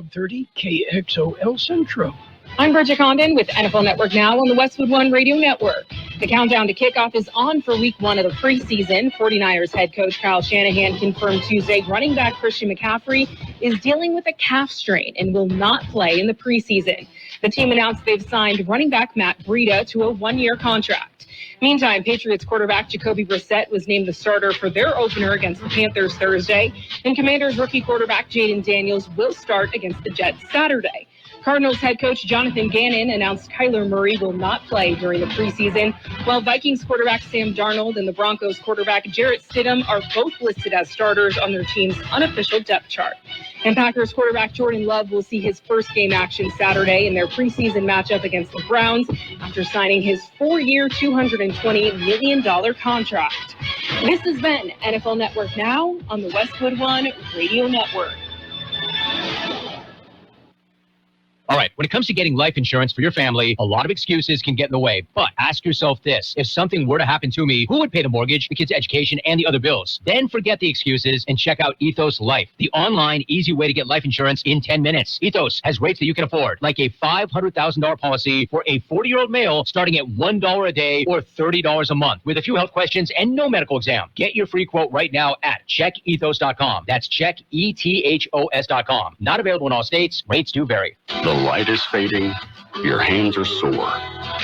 1230 KXO El Centro. I'm Bridget Condon with NFL Network Now on the Westwood One Radio Network. The countdown to kickoff is on for week one of the preseason. 49ers head coach Kyle Shanahan confirmed Tuesday running back Christian McCaffrey is dealing with a calf strain and will not play in the preseason. The team announced they've signed running back Matt Breida to a one-year contract. Meantime, Patriots quarterback Jacoby Brissett was named the starter for their opener against the Panthers Thursday, and Commanders rookie quarterback Jaden Daniels will start against the Jets Saturday. Cardinals head coach Jonathan Gannon announced Kyler Murray will not play during the preseason, while Vikings quarterback Sam Darnold and the Broncos quarterback Jarrett Stidham are both listed as starters on their team's unofficial depth chart. And Packers quarterback Jordan Love will see his first game action Saturday in their preseason matchup against the Browns after signing his 4-year, $220 million contract. This has been NFL Network Now on the Westwood One Radio Network. All right, when it comes to getting life insurance for your family, a lot of excuses can get in the way. But ask yourself this. If something were to happen to me, who would pay the mortgage, the kids' education, and the other bills? Then forget the excuses and check out Ethos Life, the online, easy way to get life insurance in 10 minutes. Ethos has rates that you can afford, like a $500,000 policy for a 40-year-old male starting at $1 a day or $30 a month with a few health questions and no medical exam. Get your free quote right now at checkethos.com. That's checkethos.com. Not available in all states. Rates do vary. The light is fading, your hands are sore,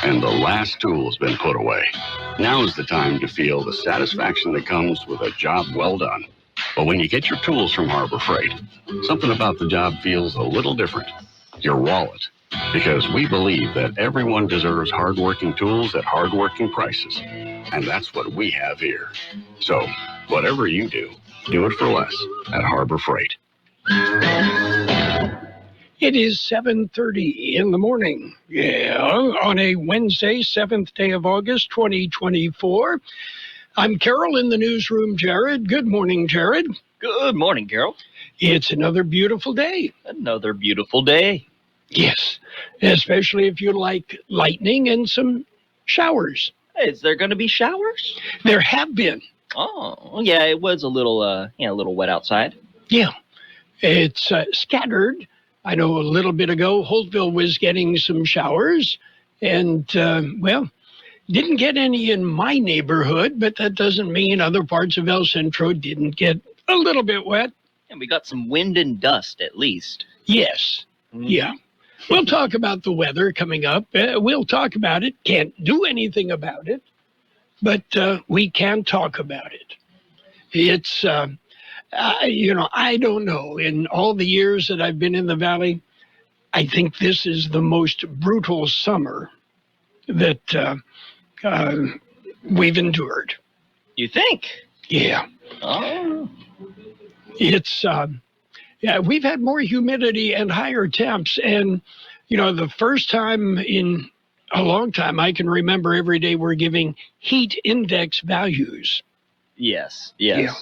and the last tool has been put away. Now is the time to feel the satisfaction that comes with a job well done. But when you get your tools from Harbor Freight, something about the job feels a little different. Your wallet. Because we believe that everyone deserves hardworking tools at hardworking prices. And that's what we have here. So, whatever you do, do it for less at Harbor Freight. It is 7:30 in the morning. Yeah, on a Wednesday, 7th day of August, 2024. I'm Carroll in the newsroom, Jared. Good morning, Jared. Good morning, Carroll. It's another beautiful day. Another beautiful day. Yes, especially if you like lightning and some showers. Is there going to be showers? There have been. Oh, yeah, it was a little wet outside. Yeah, it's scattered. I know a little bit ago, Holtville was getting some showers, and, didn't get any in my neighborhood, but that doesn't mean other parts of El Centro didn't get a little bit wet. And we got some wind and dust, at least. Yes, yeah. We'll talk about the weather coming up. We'll talk about it. Can't do anything about it, but we can talk about it. It's... I don't know. In all the years that I've been in the Valley, I think this is the most brutal summer that we've endured. You think? Yeah. Oh. It's, we've had more humidity and higher temps. And, the first time in a long time I can remember every day we're giving heat index values. Yes. Yeah.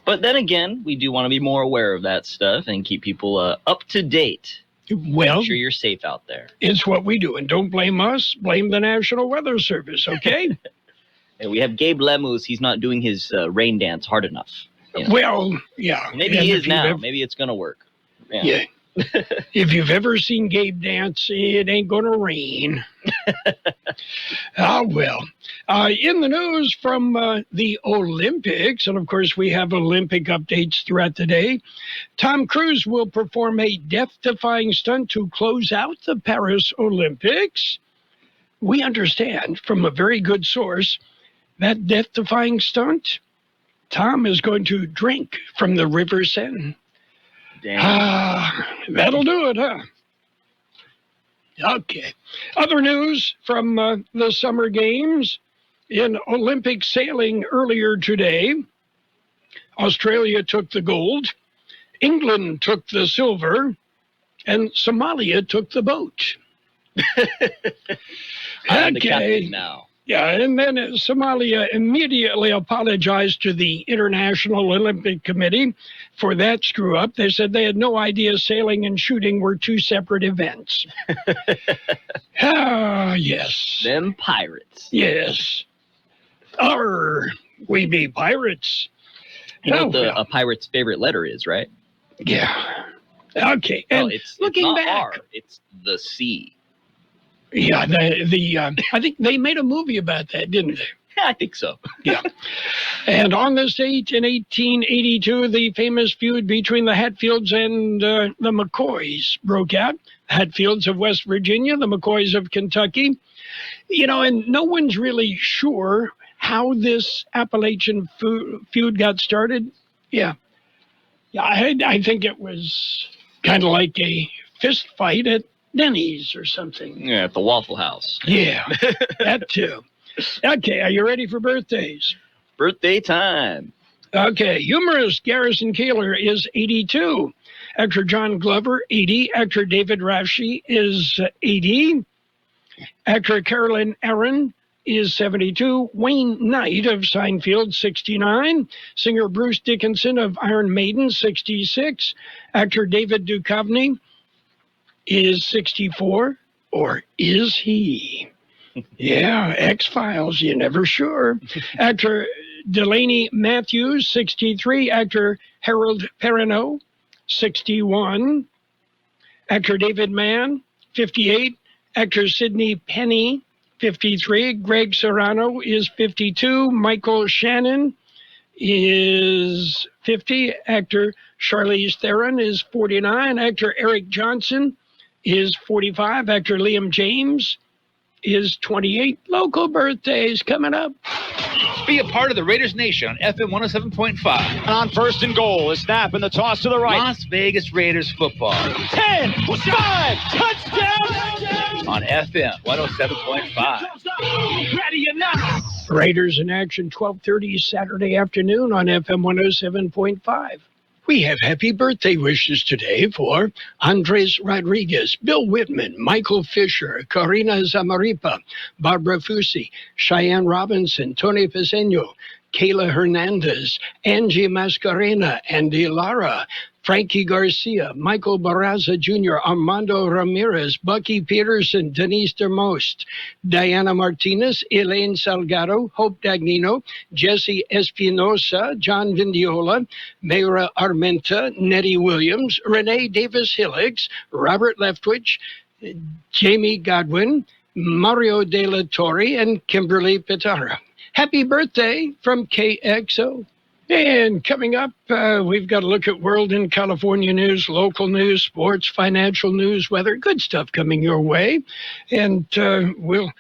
But then again, we do want to be more aware of that stuff and keep people up to date. Well, make sure you're safe out there. It's what we do. And don't blame us. Blame the National Weather Service, okay? And we have Gabe Lemus. He's not doing his rain dance hard enough. Well, yeah. Maybe he is now. Maybe it's going to work. Yeah. If you've ever seen Gabe dance, it ain't going to rain. Well. In the news from the Olympics, and of course we have Olympic updates throughout the day, Tom Cruise will perform a death-defying stunt to close out the Paris Olympics. We understand from a very good source that death-defying stunt, Tom is going to drink from the River Seine. Damn. That'll do it, huh? Okay. Other news from the Summer Games. In Olympic sailing earlier today, Australia took the gold, England took the silver, and Somalia took the boat. I'm the captain now. Yeah, and then Somalia immediately apologized to the International Olympic Committee for that screw-up. They said they had no idea sailing and shooting were two separate events. Yes. Them pirates. Yes. We be pirates. You know what a pirate's favorite letter is, right? Yeah. Okay, and looking not back, R, it's the C. Yeah, I think they made a movie about that, didn't they? I think so. Yeah. And on this date in 1882, the famous feud between the Hatfields and the McCoys broke out. Hatfields of West Virginia, the McCoys of Kentucky. And no one's really sure how this Appalachian feud got started. Yeah, I think it was kind of like a fist fight at Denny's or something. Yeah, at the Waffle House. Yeah, that too. Okay, are you ready for birthdays? Birthday time. Okay, humorist Garrison Keillor is 82. Actor John Glover, 80. Actor David Rafshi is 80. Actor Carolyn Aaron is 72. Wayne Knight of Seinfeld, 69. Singer Bruce Dickinson of Iron Maiden, 66. Actor David Duchovny is 64. Or is he? Yeah, X-Files, you're never sure. Actor Delaney Matthews, 63. Actor Harold Perrineau, 61. Actor David Mann, 58. Actor Sidney Penny, 53. Greg Serrano is 52. Michael Shannon is 50. Actor Charlize Theron is 49. Actor Eric Johnson is 45. Actor Liam James is 28. Local birthdays coming up. Be a part of the Raiders Nation on FM 107.5. On first and goal, a snap and the toss to the right. Las Vegas Raiders football. 10, 5, touchdown! On FM 107.5. Ready or not. Raiders in action 12:30 Saturday afternoon on FM 107.5. We have happy birthday wishes today for Andres Rodriguez, Bill Whitman, Michael Fisher, Karina Zamaripa, Barbara Fusi, Cheyenne Robinson, Tony Piseño, Kayla Hernandez, Angie Mascarena, Andy Lara, Frankie Garcia, Michael Barraza Jr., Armando Ramirez, Bucky Peterson, Denise DeMost, Diana Martinez, Elaine Salgado, Hope Dagnino, Jesse Espinosa, John Vindiola, Mayra Armenta, Nettie Williams, Renee Davis Hillix, Robert Leftwich, Jamie Godwin, Mario De La Torre, and Kimberly Pitara. Happy birthday from KXO. And coming up, we've got to look at world and California news, local news, sports, financial news, weather, good stuff coming your way. And we'll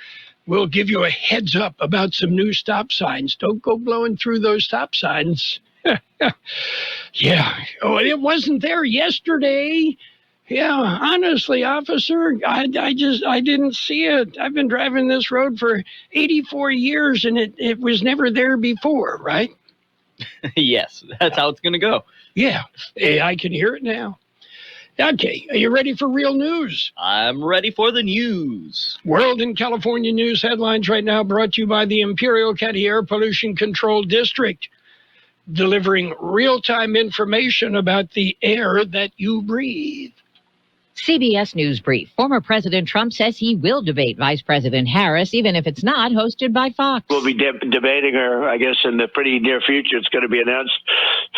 give you a heads up about some new stop signs. Don't go blowing through those stop signs. Yeah. Oh, it wasn't there yesterday. Yeah, honestly, officer, I didn't see it. I've been driving this road for 84 years, and it was never there before, right? Yes, that's how it's going to go. Yeah, I can hear it now. Okay, are you ready for real news? I'm ready for the news. World and California news headlines right now brought to you by the Imperial County Air Pollution Control District, delivering real-time information about the air that you breathe. CBS News Brief. Former President Trump says he will debate Vice President Harris, even if it's not hosted by Fox. We'll be debating her, I guess, in the pretty near future. It's going to be announced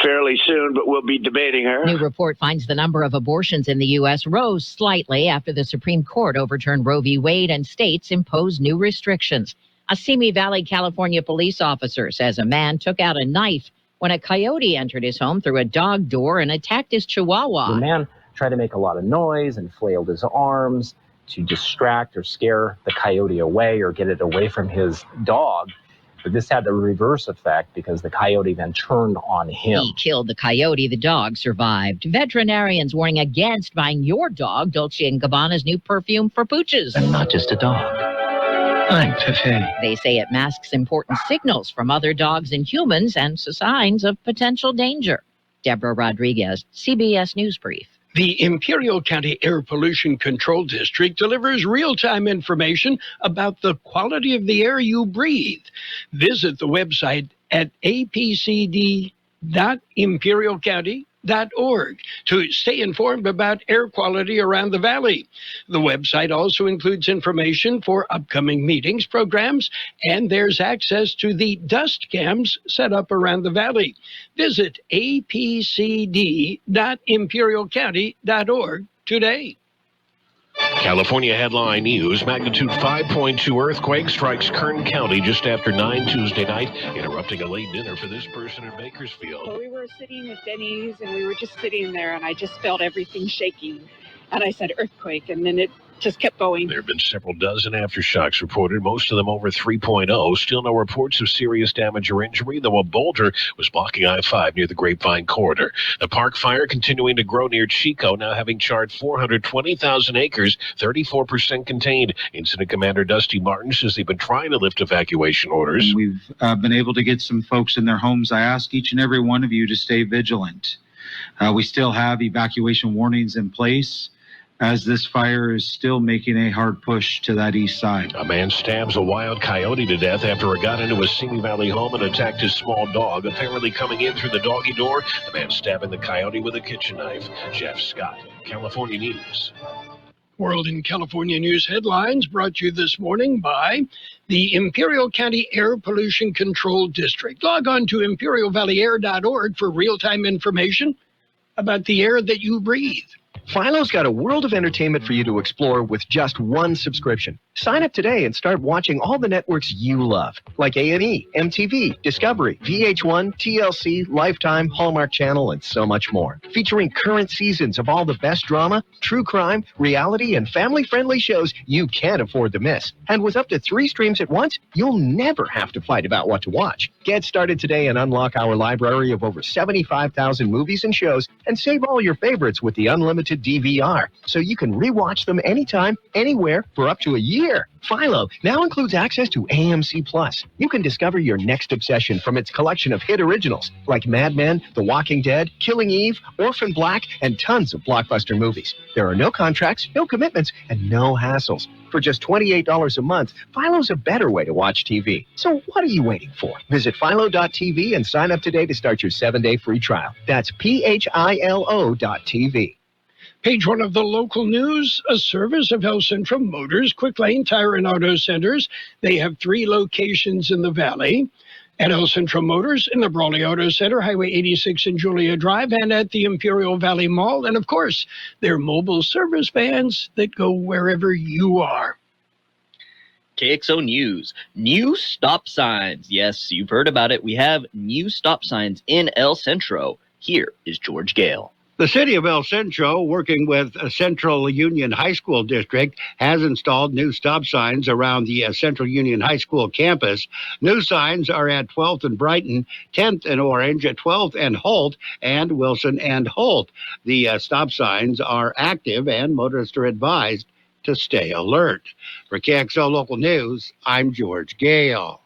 fairly soon, but we'll be debating her. New report finds the number of abortions in the U.S. rose slightly after the Supreme Court overturned Roe v. Wade and states imposed new restrictions. A Simi Valley, California police officer says a man took out a knife when a coyote entered his home through a dog door and attacked his chihuahua. The man tried to make a lot of noise and flailed his arms to distract or scare the coyote away or get it away from his dog. But this had the reverse effect because the coyote then turned on him. He killed the coyote. The dog survived. Veterinarians warning against buying your dog Dolce & Gabbana's new perfume for pooches. I'm not just a dog. I'm Pepe. They say it masks important signals from other dogs and humans and signs of potential danger. Deborah Rodriguez, CBS News Brief. The Imperial County Air Pollution Control District delivers real-time information about the quality of the air you breathe. Visit the website at apcd.imperialcounty.gov. to stay informed about air quality around the valley. The website also includes information for upcoming meetings, programs, and there's access to the dust cams set up around the valley. Visit apcd.imperialcounty.org today. California headline news. Magnitude 5.2 earthquake strikes Kern County just after 9 Tuesday night, interrupting a late dinner for this person in Bakersfield. Well, we were sitting at Denny's, and we were just sitting there, and I just felt everything shaking. And I said, earthquake, and then it just kept going. There have been several dozen aftershocks reported, most of them over 3.0. Still no reports of serious damage or injury, though a boulder was blocking I-5 near the Grapevine corridor. The park fire continuing to grow near Chico, now having charred 420,000 acres, 34% contained. Incident Commander Dusty Martin says they've been trying to lift evacuation orders. We've been able to get some folks in their homes. I ask each and every one of you to stay vigilant. We still have evacuation warnings in place, as this fire is still making a hard push to that east side. A man stabs a wild coyote to death after it got into a Simi Valley home and attacked his small dog. Apparently coming in through the doggy door, the man stabbing the coyote with a kitchen knife. Jeff Scott, California News. World in California News headlines brought to you this morning by the Imperial County Air Pollution Control District. Log on to imperialvalleyair.org for real-time information about the air that you breathe. Philo's got a world of entertainment for you to explore with just one subscription. Sign up today and start watching all the networks you love, like A&E, MTV, Discovery, VH1, TLC, Lifetime, Hallmark Channel, and so much more. Featuring current seasons of all the best drama, true crime, reality, and family-friendly shows you can't afford to miss. And with up to 3 streams at once, you'll never have to fight about what to watch. Get started today and unlock our library of over 75,000 movies and shows, and save all your favorites with the unlimited DVR, so you can rewatch them anytime, anywhere, for up to a year. Philo now includes access to AMC Plus. You can discover your next obsession from its collection of hit originals like Mad Men, The Walking Dead, Killing Eve, Orphan Black, and tons of blockbuster movies. There are no contracts, no commitments, and no hassles. For just $28 a month, Philo's a better way to watch TV. So what are you waiting for? Visit philo.tv and sign up today to start your 7-day free trial. That's philo.tv. Page 1 of the local news, a service of El Centro Motors, Quick Lane Tire and Auto Centers. They have 3 locations in the valley. At El Centro Motors, in the Brawley Auto Center, Highway 86 and Julia Drive, and at the Imperial Valley Mall. And, of course, their mobile service vans that go wherever you are. KXO News. New stop signs. Yes, you've heard about it. We have new stop signs in El Centro. Here is George Gale. The city of El Centro, working with Central Union High School District, has installed new stop signs around the Central Union High School campus. New signs are at 12th and Brighton, 10th and Orange, at 12th and Holt, and Wilson and Holt. The stop signs are active, and motorists are advised to stay alert. For KXO Local News, I'm George Gale.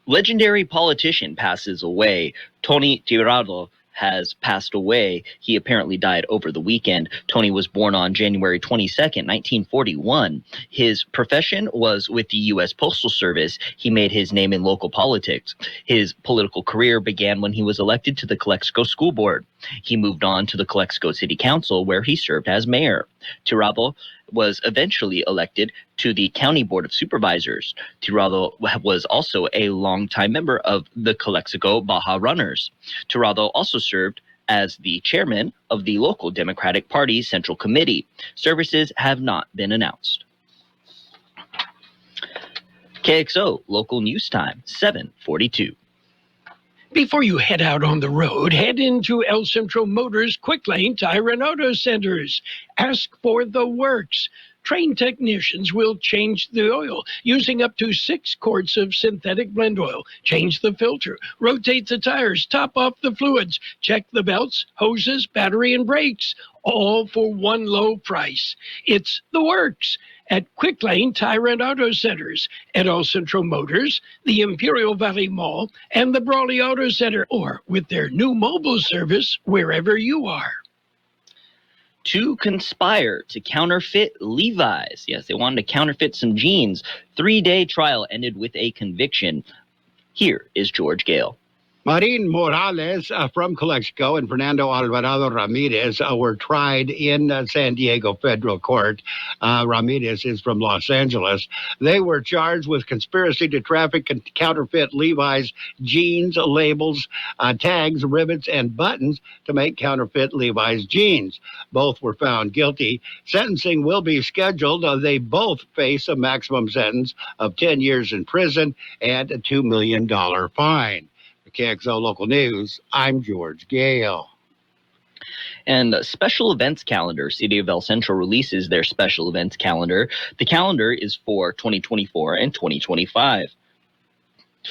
Legendary politician passes away. Tony Tirado has passed away. He apparently died over the weekend. Tony was born on January 22nd, 1941. His profession was with the U.S. Postal Service. He made his name in local politics. His political career began when he was elected to the Kxo School Board. He moved on to the Kxo City Council, where he served as mayor. Tirado was eventually elected to the County Board of Supervisors. Tirado was also a longtime member of the Calexico Baja Runners. Tirado also served as the chairman of the local Democratic Party Central Committee. Services have not been announced. KXO Local News Time, 7:42. Before you head out on the road, head into El Centro Motors Quick Lane Tire and Auto Centers. Ask for the works. Trained technicians will change the oil using up to 6 quarts of synthetic blend oil. Change the filter, rotate the tires, top off the fluids, check the belts, hoses, battery, and brakes, all for one low price. It's the works at Quick Lane Tire and Auto Centers, at El Centro Motors, the Imperial Valley Mall, and the Brawley Auto Center, or with their new mobile service wherever you are. To conspire to counterfeit Levi's. Yes, they wanted to counterfeit some jeans. 3-day trial ended with a conviction. Here is George Gale. Marin Morales from Calexico and Fernando Alvarado Ramirez were tried in San Diego federal court. Ramirez is from Los Angeles. They were charged with conspiracy to traffic and counterfeit Levi's jeans, labels, tags, rivets, and buttons to make counterfeit Levi's jeans. Both were found guilty. Sentencing will be scheduled. They both face a maximum sentence of 10 years in prison and a $2 million fine. KXO Local News, I'm George Gale. And special events calendar. City of El Centro releases their special events calendar. The calendar is for 2024 and 2025.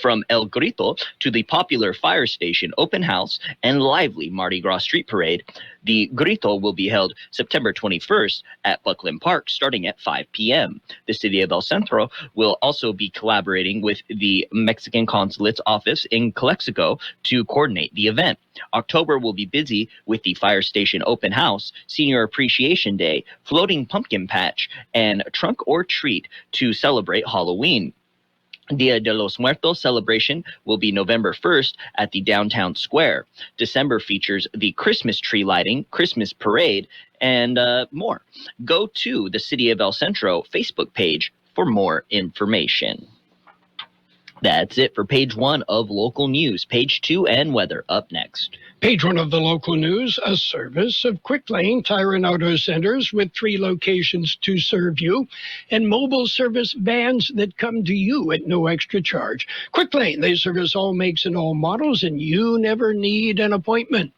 From El Grito to the popular fire station open house and lively Mardi Gras street parade, the Grito will be held September 21st at Buckley Park starting at 5 p.m. The City of El Centro will also be collaborating with the Mexican Consulate's office in Calexico to coordinate the event. October will be busy with the fire station open house, Senior Appreciation Day, floating pumpkin patch, and trunk or treat to celebrate Halloween. Dia de los Muertos celebration will be November 1st at the downtown square. December features the Christmas tree lighting, Christmas parade, and more. Go to the City of El Centro Facebook page for more information. That's it for page 1 of local news. Page 2 and weather up next. Page 1 of the local news, a service of Quick Lane Tire and Auto Centers with 3 locations to serve you and mobile service vans that come to you at no extra charge. Quick Lane, they service all makes and all models, and you never need an appointment.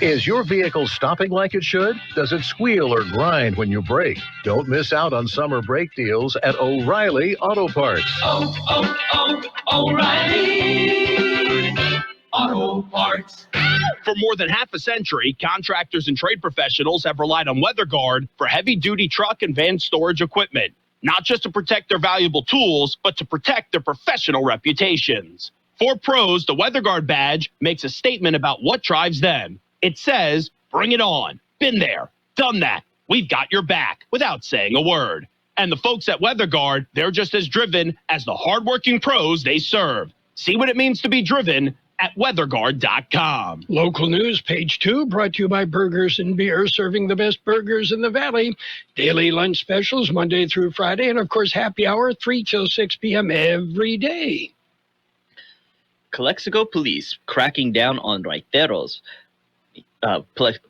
Is your vehicle stopping like it should? Does it squeal or grind when you brake? Don't miss out on summer brake deals at O'Reilly Auto Parts. O'Reilly Auto Parts. For more than half a century, contractors and trade professionals have relied on WeatherGuard for heavy-duty truck and van storage equipment, not just to protect their valuable tools, but to protect their professional reputations. For pros, the WeatherGuard badge makes a statement about what drives them. It says, "Bring it on. Been there. Done that. We've got your back," without saying a word. And the folks at WeatherGuard, they're just as driven as the hardworking pros they serve. See what it means to be driven at weatherguard.com. Local news, page 2, brought to you by Burgers and Beer, serving the best burgers in the valley. Daily lunch specials Monday through Friday, and of course happy hour 3 till 6 p.m. every day. Calexico police cracking down on raiteros.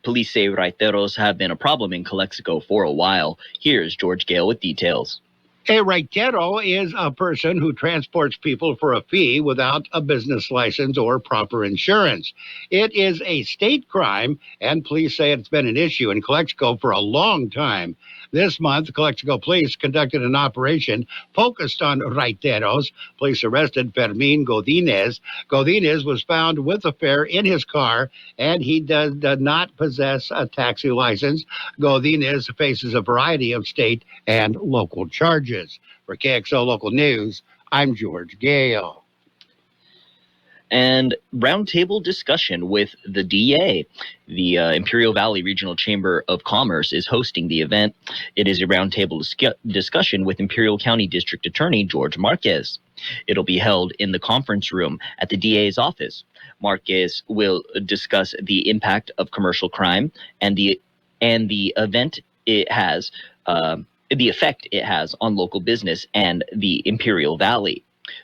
Police say raiteros have been a problem in Calexico for a while. Here's George Gale with details. A raitero is a person who transports people for a fee without a business license or proper insurance. It is a state crime, and police say it's been an issue in Calexico for a long time. This month, Calexico police conducted an operation focused on raiteros. Police arrested Fermin Godinez. Godinez was found with a fare in his car, and he does not possess a taxi license. Godinez faces a variety of state and local charges. For KXO Local News, I'm George Gale. And roundtable discussion with the DA. The Imperial Valley Regional Chamber of Commerce is hosting the event. It is a roundtable discussion with Imperial County District Attorney George Marquez. It'll be held in the conference room at the DA's office. Marquez will discuss the impact of commercial crime and the event it has. The effect it has on local business and the Imperial Valley.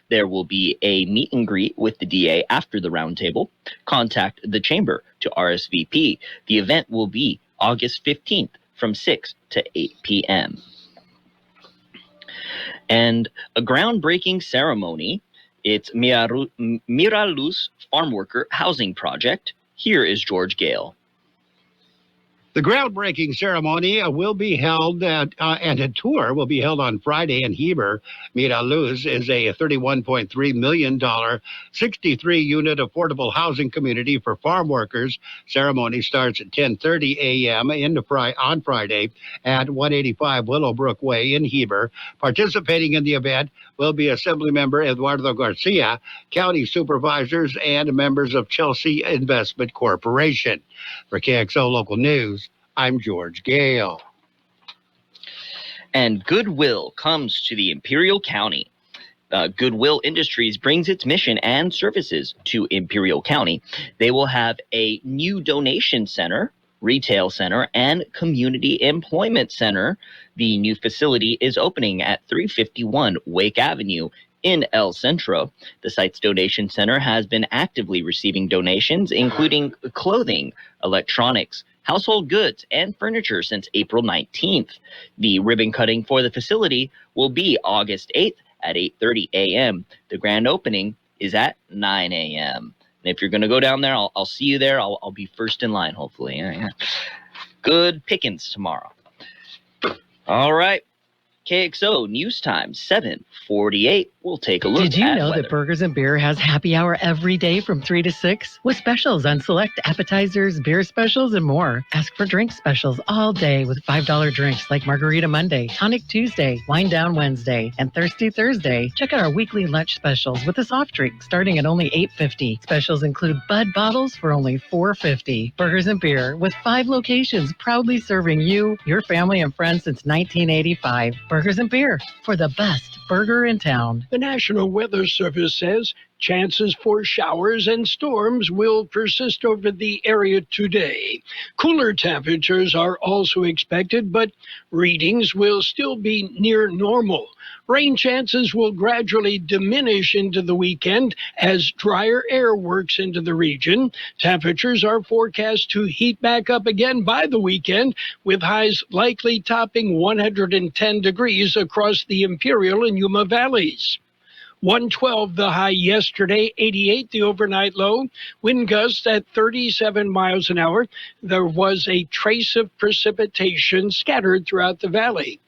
There will be a meet and greet with the DA after the roundtable. Contact the chamber to RSVP. The event will be August 15th from 6 to 8 p.m. And a groundbreaking ceremony. It's Miraluz Farm Worker Housing Project. Here is George Gale. The groundbreaking ceremony will be held and a tour will be held on Friday in Heber. Miraluz is a $31.3 million, 63-unit affordable housing community for farm workers. Ceremony starts at 10:30 a.m. on Friday at 185 Willowbrook Way in Heber. Participating in the event will be Assemblymember Eduardo Garcia, county supervisors, and members of Chelsea Investment Corporation. For KXO Local News, I'm George Gale. And goodwill comes to the Imperial County. Goodwill Industries brings its mission and services to Imperial County. They will have a new donation center, retail center, and community employment center. The new facility is opening at 351 Wake Avenue in El Centro. The site's donation center has been actively receiving donations, including clothing, electronics, household goods, and furniture since April 19th. The ribbon cutting for the facility will be August 8th at 8:30 a.m. The grand opening is at 9 a.m. And if you're going to go down there, I'll see you there. I'll be first in line, hopefully. Yeah. Good pickings tomorrow. All right. KXO News Time, 7:48. We'll take a look at Did you know weather. that Burgers & Beer has happy hour every day from 3 to 6? With specials on select appetizers, beer specials, and more. Ask for drink specials all day with $5 drinks like Margarita Monday, Tonic Tuesday, Wine Down Wednesday, and Thirsty Thursday. Check out our weekly lunch specials with a soft drink starting at only $8.50. Specials include Bud bottles for only $4.50. Burgers & Beer, with 5 locations proudly serving you, your family, and friends since 1985. Burgers & Beer, for the best burger in town. The National Weather Service says chances for showers and storms will persist over the area today. Cooler temperatures are also expected, but readings will still be near normal. Rain chances will gradually diminish into the weekend as drier air works into the region. Temperatures are forecast to heat back up again by the weekend, with highs likely topping 110 degrees across the Imperial and Yuma valleys. 112 the high yesterday, 88 the overnight low, wind gusts at 37 miles an hour. There was a trace of precipitation scattered throughout the valley.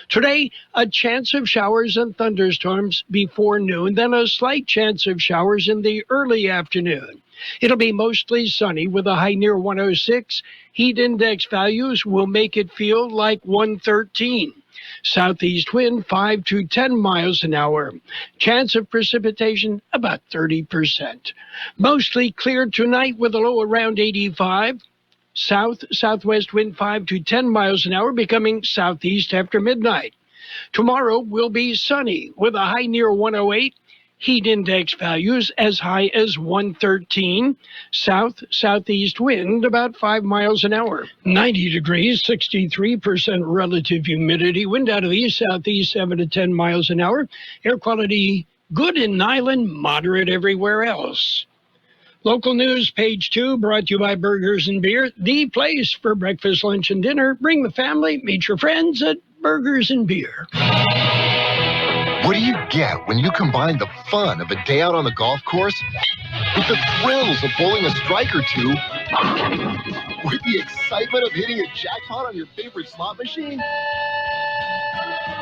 Today, a chance of showers and thunderstorms before noon, then a slight chance of showers in the early afternoon. It'll be mostly sunny with a high near 106. Heat index values will make it feel like 113. Southeast wind 5 to 10 miles an hour. Chance of precipitation about 30%. Mostly clear tonight with a low around 85. Southwest wind 5 to 10 miles an hour, becoming southeast after midnight. Tomorrow will be sunny with a high near 108. Heat index values as high as 113. Southeast wind about 5 miles an hour. 90 degrees, 63% relative humidity. Wind out of the east-southeast 7 to 10 miles an hour. Air quality good in Nyland, moderate everywhere else. Local news, page 2, brought to you by Burgers & Beer, the place for breakfast, lunch, and dinner. Bring the family, meet your friends at Burgers & Beer. What do you get when you combine the fun of a day out on the golf course with the thrills of bowling a strike or two with the excitement of hitting a jackpot on your favorite slot machine?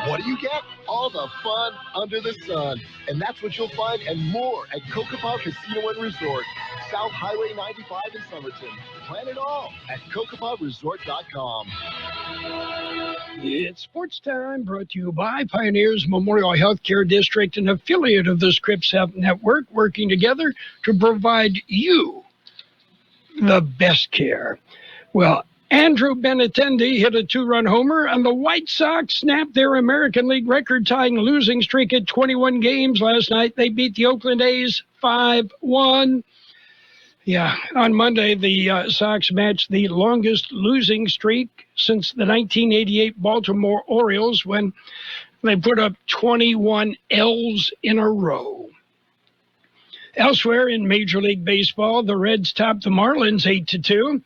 What do you get? All the fun under the sun. And that's what you'll find and more at Kokopah Casino and Resort, South Highway 95 in Somerton. Plan it all at CokopahResort.com. It's sports time, brought to you by Pioneers Memorial Healthcare District, an affiliate of the Scripps Health Network, working together to provide you the best care. Well, Andrew Benintendi hit a 2-run homer, and the White Sox snapped their American League record-tying losing streak at 21 games last night. They beat the Oakland A's 5-1. Yeah, on Monday, the Sox matched the longest losing streak since the 1988 Baltimore Orioles, when they put up 21 L's in a row. Elsewhere in Major League Baseball, the Reds topped the Marlins 8-2.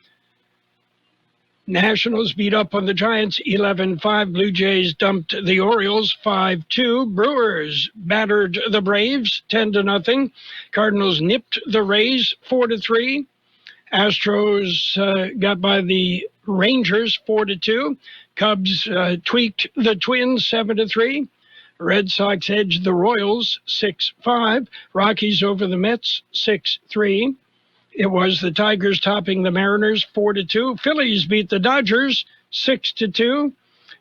Nationals beat up on the Giants 11-5. Blue Jays dumped the Orioles 5-2. Brewers battered the Braves 10-0. Cardinals nipped the Rays 4-3. Astros got by the Rangers 4-2. Cubs tweaked the Twins 7-3. Red Sox edged the Royals 6-5. Rockies over the Mets 6-3. It was the Tigers topping the Mariners 4-2. Phillies beat the Dodgers 6-2.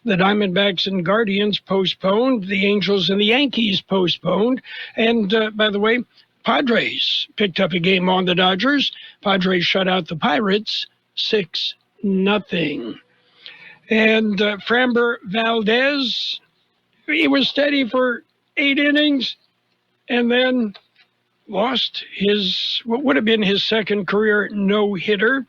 The Diamondbacks and Guardians postponed. The Angels and the Yankees postponed. And by the way, Padres picked up a game on the Dodgers. Padres shut out the Pirates 6-0. And Framber Valdez, he was steady for 8 innings. and then lost what would have been his second career no-hitter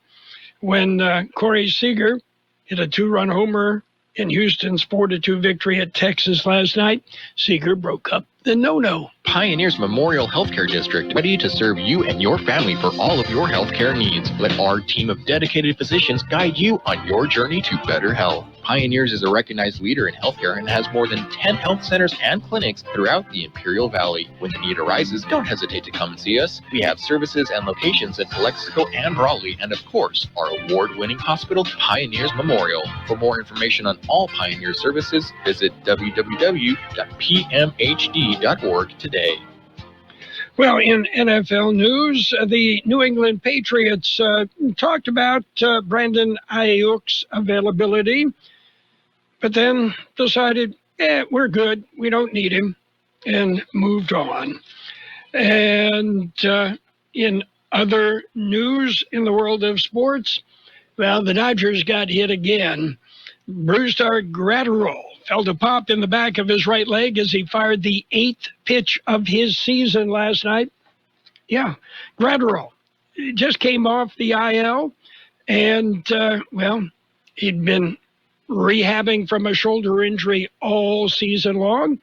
when Corey Seager hit a 2-run homer in Houston's 4-2 victory at Texas last night. Seager broke up the no-no. Pioneers Memorial Healthcare District, ready to serve you and your family for all of your healthcare needs. Let our team of dedicated physicians guide you on your journey to better health. Pioneers is a recognized leader in healthcare and has more than 10 health centers and clinics throughout the Imperial Valley. When the need arises, don't hesitate to come and see us. We have services and locations in Calexico and Raleigh, and of course, our award-winning hospital, Pioneers Memorial. For more information on all Pioneer services, visit www.pmhd.org today. Well, in NFL news, the New England Patriots talked about Brandon Ayuk's availability, but then decided, we're good, we don't need him, and moved on. And in other news in the world of sports, well, the Dodgers got hit again. Brusdar Graterol felt a pop in the back of his right leg as he fired the 8th pitch of his season last night. Yeah, Graterol just came off the IL, and, he'd been rehabbing from a shoulder injury all season long,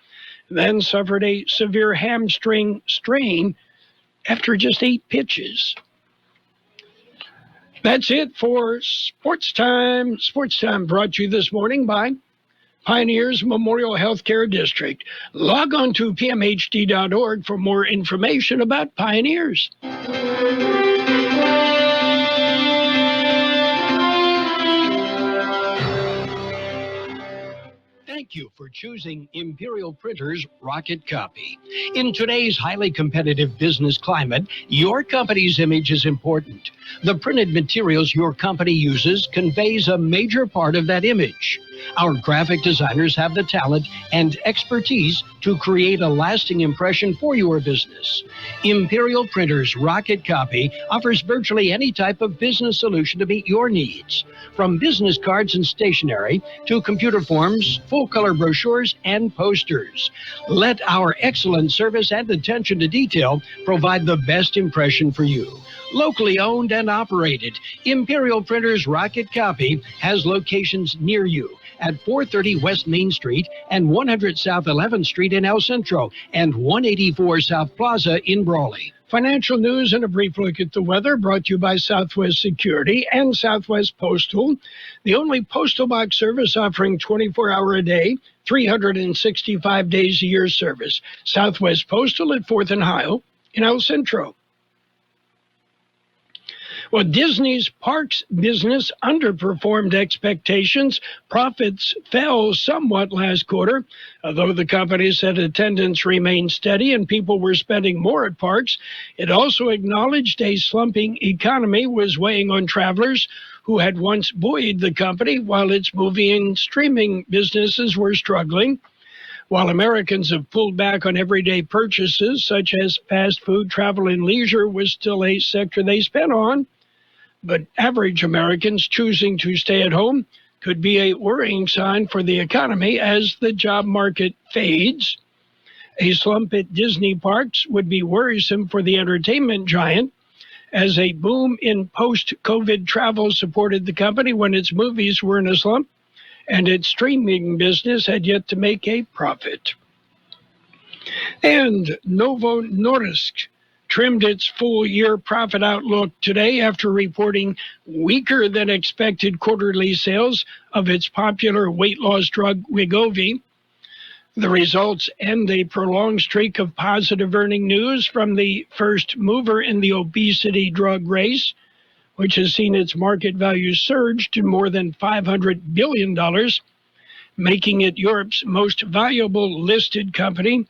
then suffered a severe hamstring strain after just 8 pitches. That's it for Sports Time. Sports Time brought to you this morning by Pioneers Memorial Healthcare District. Log on to pmhd.org for more information about Pioneers. Thank you for choosing Imperial Printers Rocket Copy. In today's highly competitive business climate, your company's image is important. The printed materials your company uses conveys a major part of that image. Our graphic designers have the talent and expertise to create a lasting impression for your business. Imperial Printers Rocket Copy offers virtually any type of business solution to meet your needs, from business cards and stationery to computer forms, full-color brochures, and posters. Let our excellent service and attention to detail provide the best impression for you. Locally owned and operated, Imperial Printers Rocket Copy has locations near you at 430 West Main Street and 100 South 11th Street in El Centro and 184 South Plaza in Brawley. Financial news and a brief look at the weather brought to you by Southwest Security and Southwest Postal, the only postal box service offering 24-hour-a-day, 365 days a year service. Southwest Postal at 4th and Ohio in El Centro. Well, Disney's parks business underperformed expectations. Profits fell somewhat last quarter, although the company said attendance remained steady and people were spending more at parks. It also acknowledged a slumping economy was weighing on travelers who had once buoyed the company while its movie and streaming businesses were struggling. While Americans have pulled back on everyday purchases, such as fast food, travel, and leisure was still a sector they spent on. But average Americans choosing to stay at home could be a worrying sign for the economy as the job market fades. A slump at Disney parks would be worrisome for the entertainment giant, as a boom in post-COVID travel supported the company when its movies were in a slump, and its streaming business had yet to make a profit. And Novo Nordisk trimmed its full-year profit outlook today after reporting weaker than expected quarterly sales of its popular weight loss drug Wegovy. The results end a prolonged streak of positive earning news from the first mover in the obesity drug race, which has seen its market value surge to more than $500 billion, making it Europe's most valuable listed company.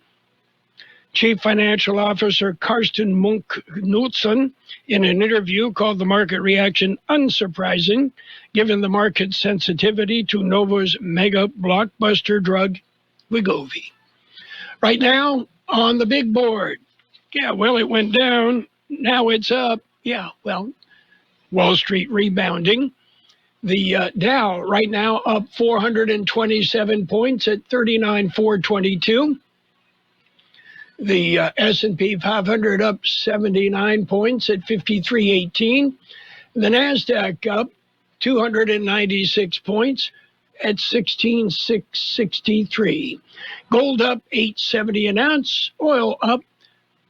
Chief Financial Officer Karsten Munk-Knudsen, in an interview, called the market reaction unsurprising, given the market's sensitivity to Novo's mega blockbuster drug, Wegovy. Right now, on the big board, it went down, now it's up. Wall Street rebounding. The Dow right now up 427 points at 39,422. The S&P 500 up 79 points at 53.18. The NASDAQ up 296 points at 16,663. Gold up 8.70 an ounce. Oil up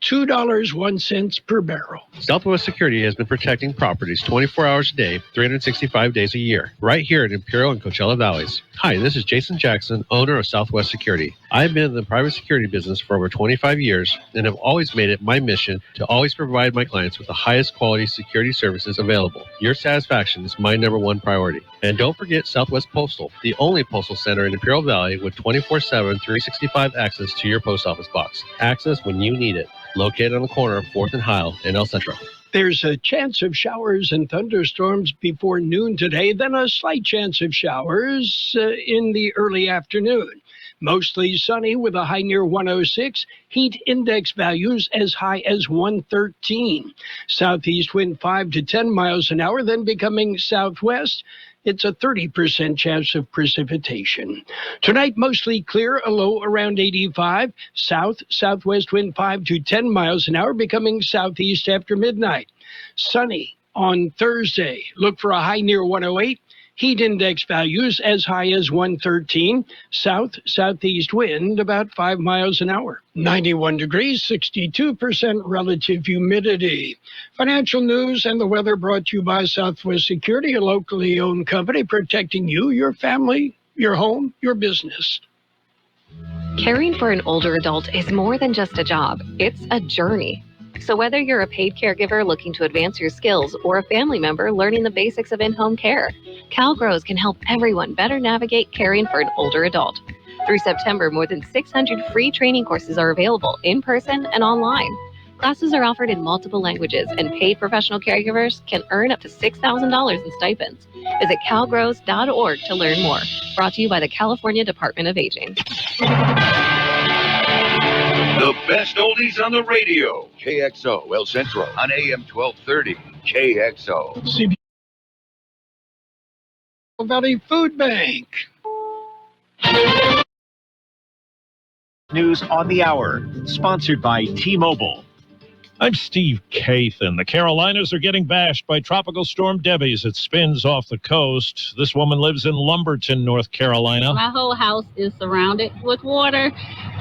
$2.01 per barrel. Southwest Security has been protecting properties 24 hours a day, 365 days a year, right here in Imperial and Coachella Valleys. Hi, this is Jason Jackson, owner of Southwest Security. I've been in the private security business for over 25 years and have always made it my mission to always provide my clients with the highest quality security services available. Your satisfaction is my number one priority. And don't forget Southwest Postal, the only postal center in Imperial Valley with 24/7, 365 access to your post office box. Access when you need it. Located on the corner of 4th and Heil in El Centro. There's a chance of showers and thunderstorms before noon today, then a slight chance of showers in the early afternoon. Mostly sunny with a high near 106. Heat index values as high as 113. Southeast wind 5 to 10 miles an hour, then becoming southwest. It's a 30% chance of precipitation. Tonight, mostly clear, a low around 85. Southwest wind 5 to 10 miles an hour, becoming southeast after midnight. Sunny on Thursday. Look for a high near 108. Heat index values as high as 113. Southeast wind about 5 miles an hour. 91 degrees, 62% relative humidity. Financial news and the weather brought to you by Southwest Security, a locally owned company protecting you, your family, your home, your business. Caring for an older adult is more than just a job. It's a journey. So whether you're a paid caregiver looking to advance your skills or a family member learning the basics of in-home care, CalGrows can help everyone better navigate caring for an older adult. Through September, more than 600 free training courses are available in person and online. Classes are offered in multiple languages, and paid professional caregivers can earn up to $6,000 in stipends. Visit calgrows.org to learn more. Brought to you by the California Department of Aging. The best oldies on the radio. KXO El Centro on AM 1230. KXO. CB Valley Food Bank. News on the Hour, sponsored by T-Mobile. I'm Steve Kathan. The Carolinas are getting bashed by Tropical Storm Debbie as it spins off the coast. This woman lives in Lumberton, North Carolina. My whole house is surrounded with water.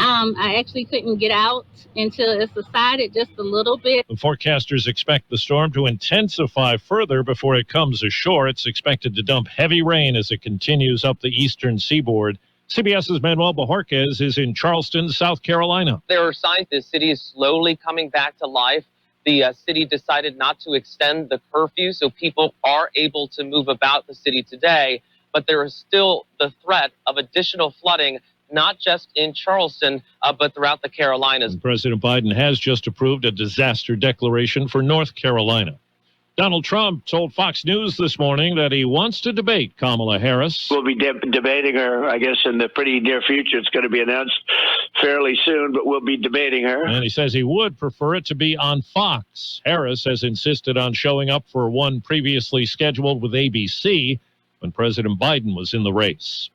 I actually couldn't get out until it subsided just a little bit. The forecasters expect the storm to intensify further before it comes ashore. It's expected to dump heavy rain as it continues up the eastern seaboard. CBS's Manuel Bojorquez is in Charleston, South Carolina. There are signs the city is slowly coming back to life. The city decided not to extend the curfew, so people are able to move about the city today. But there is still the threat of additional flooding, not just in Charleston, but throughout the Carolinas. President Biden has just approved a disaster declaration for North Carolina. Donald Trump told Fox News this morning that he wants to debate Kamala Harris. We'll be debating her, I guess, in the pretty near future. It's going to be announced fairly soon, but we'll be debating her. And he says he would prefer it to be on Fox. Harris has insisted on showing up for one previously scheduled with ABC when President Biden was in the race.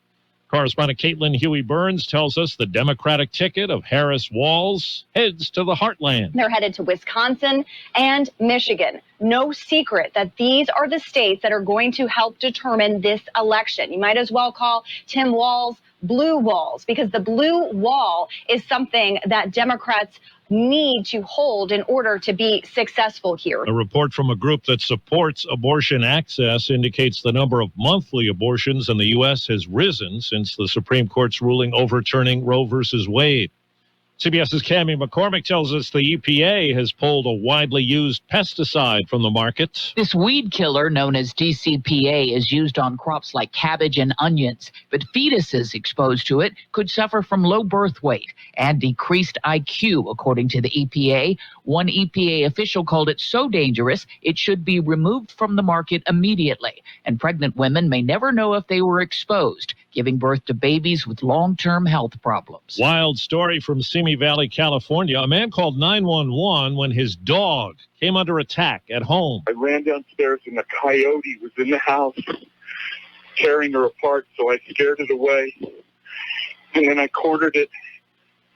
Correspondent Caitlin Huey-Burns tells us the Democratic ticket of Harris-Walz heads to the heartland. They're headed to Wisconsin and Michigan. No secret that these are the states that are going to help determine this election. You might as well call Tim Walz blue walls, because the blue wall is something that Democrats need to hold in order to be successful here. A report from a group that supports abortion access indicates the number of monthly abortions in the U.S. has risen since the Supreme Court's ruling overturning Roe versus Wade. CBS's Cammie McCormick tells us the EPA has pulled a widely used pesticide from the market. This weed killer, known as DCPA, is used on crops like cabbage and onions, but fetuses exposed to it could suffer from low birth weight and decreased IQ, according to the EPA. One EPA official called it so dangerous it should be removed from the market immediately, and pregnant women may never know if they were exposed, giving birth to babies with long-term health problems. Wild story from Simi Valley, California. A man called 911 when his dog came under attack at home. I ran downstairs and a coyote was in the house tearing her apart, so I scared it away. And then I cornered it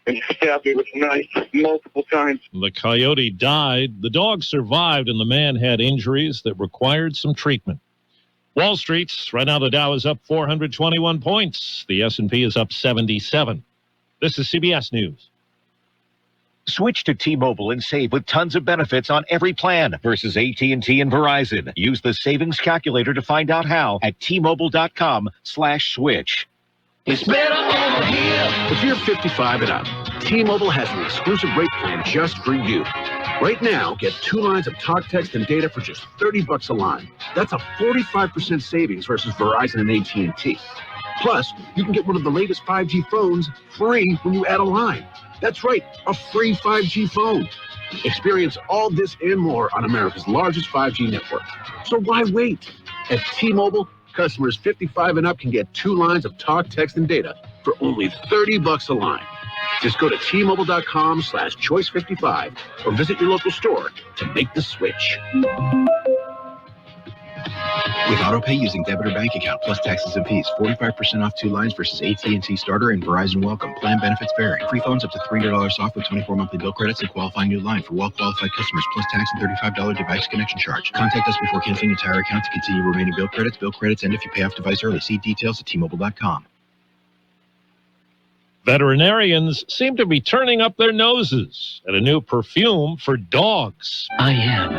and stabbed me with a knife multiple times. The coyote died. The dog survived, and the man had injuries that required some treatment. Wall Street, right now the Dow is up 421 points. The S&P is up 77. This is CBS News. Switch to T-Mobile and save with tons of benefits on every plan versus AT&T and Verizon. Use the savings calculator to find out how at T-Mobile.com/switch. It's better over here. If you're 55 and up, T-Mobile has an exclusive rate plan just for you. Right now, get 2 lines of talk, text, and data for just $30 a line. That's a 45% savings versus Verizon and AT&T. Plus, you can get one of the latest 5G phones free when you add a line. That's right, a free 5G phone. Experience all this and more on America's largest 5G network. So why wait? At T-Mobile, customers 55 and up can get 2 lines of talk, text, and data for only $30 a line. Just go to T-Mobile.com/choice55 or visit your local store to make the switch. With AutoPay using debit or bank account plus taxes and fees, 45% off 2 lines versus AT&T Starter and Verizon Welcome. Plan benefits vary. Free phones up to $300 off with 24 monthly bill credits and qualifying new line for well-qualified customers plus tax and $35 device connection charge. Contact us before canceling entire account to continue remaining bill credits. Bill credits end if you pay off device early. See details at T-Mobile.com. Veterinarians seem to be turning up their noses at a new perfume for dogs. I am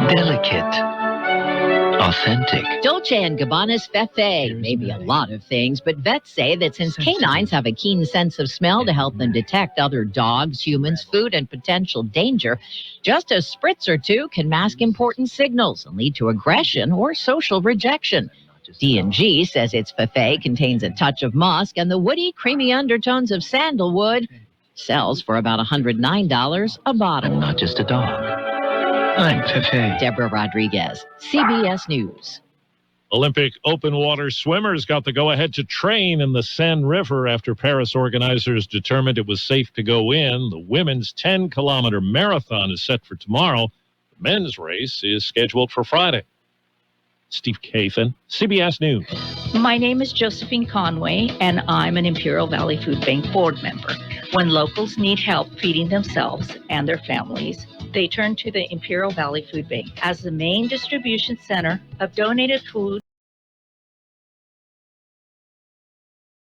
delicate. Authentic. Dolce & Gabbana's Fefe may be a lot of things, but vets say that since canines have a keen sense of smell to help them detect other dogs, humans, food, and potential danger, just a spritz or two can mask important signals and lead to aggression or social rejection. D&G says its Fefe contains a touch of musk and the woody, creamy undertones of sandalwood. Sells for about $109 a bottle. I'm not just a dog. I'm Fefe. Deborah Rodriguez, CBS News. Olympic open water swimmers got the go-ahead to train in the Seine River after Paris organizers determined it was safe to go in. The women's 10-kilometer marathon is set for tomorrow. The men's race is scheduled for Friday. Steve Kathan, CBS News. My name is Josephine Conway, and I'm an Imperial Valley Food Bank board member. When locals need help feeding themselves and their families, they turn to the Imperial Valley Food Bank as the main distribution center of donated food.